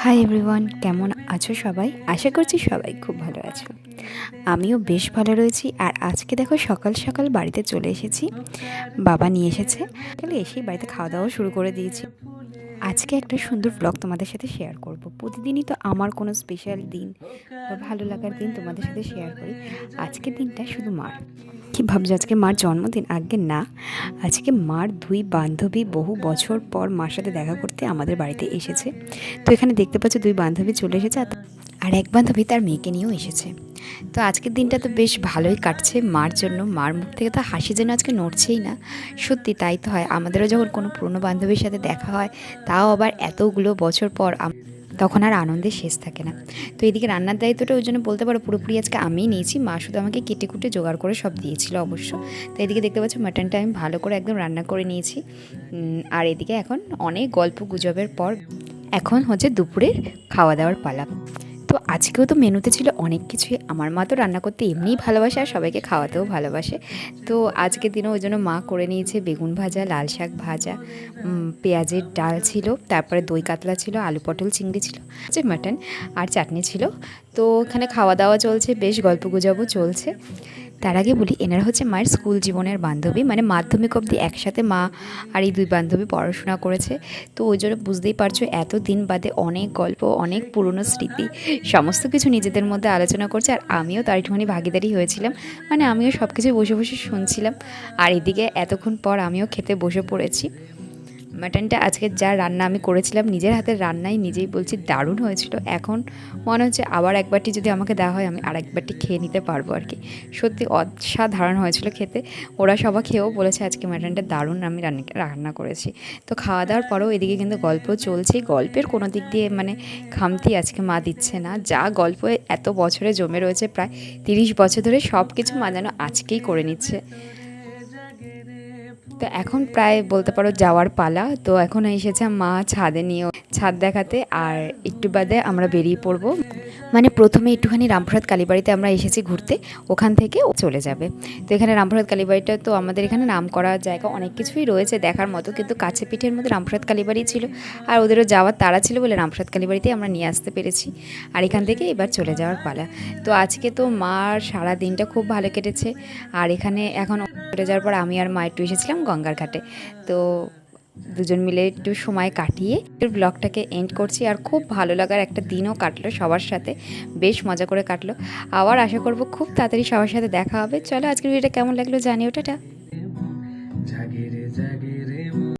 Hi everyone, কেমন আছো সবাই? আশা করছি সবাই খুব ভালো আছো। আমিও বেশ ভালো রয়েছি। আর আজকে দেখো সকাল সকাল বাড়িতে চলে এসেছি, বাবা নিয়ে এসেছে। তাহলে এসেই বাড়িতে খাওয়া দাওয়া শুরু করে দিয়েছি। আজকে একটা সুন্দর ব্লগ তোমাদের সাথে শেয়ার করব। প্রতিদিনই তো আমার কোনো স্পেশাল দিন বা ভালো লাগার দিন তোমাদের সাথে শেয়ার করি। আজকের দিনটা শুধু মার। কি ভাবছো আজকে মার জন্মদিন? আগে না, আজকে মার দুই বান্ধবী বহু বছর পর মার সাথে দেখা করতে আমাদের বাড়িতে এসেছে। তো এখানে দেখতে পাচ্ছ দুই বান্ধবী চলে এসেছে, আর এক বান্ধবী তার মেয়েকে নিয়েও এসেছে। তো আজকের দিনটা তো বেশ ভালোই কাটছে মার জন্য। মার মুখ থেকে তো হাসি যেন আজকে নড়ছেই না। সত্যি তাই তো হয়, আমাদেরও যখন কোনো পুরনো বান্ধবীর সাথে দেখা হয়, তাও আবার এতগুলো বছর পর, তখন আর আনন্দের শেষ থাকে না। তো এদিকে রান্নার দায়িত্বটা ওই জন্য বলতে পারো পুরোপুরি আজকে আমিই নিয়েছি। মা শুধু আমাকে কেটে কুটে জোগাড় করে সব দিয়েছিল অবশ্য। তো এদিকে দেখতে পাচ্ছ মাটনটা আমি ভালো করে একদম রান্না করে নিয়েছি। আর এদিকে এখন অনেক গল্প গুজবের পর এখন হচ্ছে দুপুরের খাওয়া দাওয়ার পালা। তো আজকেও তো মেনুতে ছিল অনেক কিছুই। আমার মা তো রান্না করতে এমনিই ভালোবাসে আর সবাইকে খাওয়াতেও ভালোবাসে। তো আজকের দিনও ওই জন্য মা করে নিয়েছে বেগুন ভাজা, লাল শাক ভাজা, পেঁয়াজের ডাল ছিল, তারপরে দই কাতলা ছিল, আলু পটল চিংড়ি ছিল, যে মাটন, আর চাটনি ছিল। তো এখানে খাওয়া দাওয়া চলছে, বেশ গল্প গুজবও চলছে। তার আগে বলি, এনারা হচ্ছে মায়ের স্কুল জীবনের বান্ধবী, মানে মাধ্যমিক অবধি একসাথে মা আর এই দুই বান্ধবী পড়াশোনা করেছে। তো ওই জন্য বুঝতেই পারছো এত দিন বাদে অনেক গল্প, অনেক পুরনো স্মৃতি, সমস্ত কিছু নিজেদের মধ্যে আলোচনা করছে। আর আমিও তার একটুখানি ভাগিদারি হয়েছিলাম, মানে আমিও সব কিছু বসে বসে শুনছিলাম। আর এদিকে এতক্ষণ পর আমিও খেতে বসে পড়েছি। মাটনটা আজকে যা রান্না আমি করেছিলাম নিজের হাতের রান্নাই, নিজেই বলছি দারুণ হয়েছিল। এখন মনে হচ্ছে আবার একবারটি যদি আমাকে দেওয়া হয় আমি আর একবারটি খেয়ে নিতে পারবো আর কি। সত্যি অসাধারণ হয়েছিল খেতে। ওরা সবাই খেয়েও বলেছে আজকে মাটনটা দারুণ আমি রান্না করেছি। তো খাওয়া দাওয়ার পরেও এদিকে কিন্তু গল্প চলছে। গল্পের কোনো দিক দিয়ে মানে খামতি আজকে মা দিচ্ছে না। যা গল্প এত বছরে জমে রয়েছে, প্রায় 30 বছর ধরে, সব কিছু মা যেন আজকেই করে নিচ্ছে। তো এখন প্রায় বলতে পারো যাওয়ার পালা। তো এখন এসেছে মা ছাদে নিয়ে, ছাদ দেখাতে। আর একটু বাদে আমরা বেরিয়ে পড়বো। মানে প্রথমে একটুখানি রামপুরহাট কালীবাড়িতে আমরা এসেছি ঘুরতে, ওখান থেকে ও চলে যাবে। তো এখানে রামপুরহাট কালীবাড়িটা তো আমাদের এখানে নাম করা জায়গা, অনেক কিছুই রয়েছে দেখার মতো, কিন্তু কাছে পিঠের মধ্যে রামপুরহাট কালীবাড়ি ছিল। আর ওদেরও যাওয়ার তাড়া ছিল বলে রামপুরহাট কালীবাড়িতে আমরা নিয়ে আসতে পেরেছি। আর এখান থেকে এবার চলে যাওয়ার পালা। তো আজকে তো মার সারা দিনটা খুব ভালো কেটেছে। আর এখানে এখন চলে যাওয়ার পর আমি আর মা একটু এসেছিলাম গঙ্গার ঘাটে। তো দুজন মিলে একটু সময় কাটিয়ে ব্লগটাকে এন্ড করছি। আর খুব ভালো লাগার একটা দিনও কাটলো সবার সাথে, বেশ মজা করে কাটলো। আবার আশা করব খুব তাড়াতাড়ি সবার সাথে দেখা হবে। চলো আজকের ভিডিওটা কেমন লাগলো জানিও, টাটা।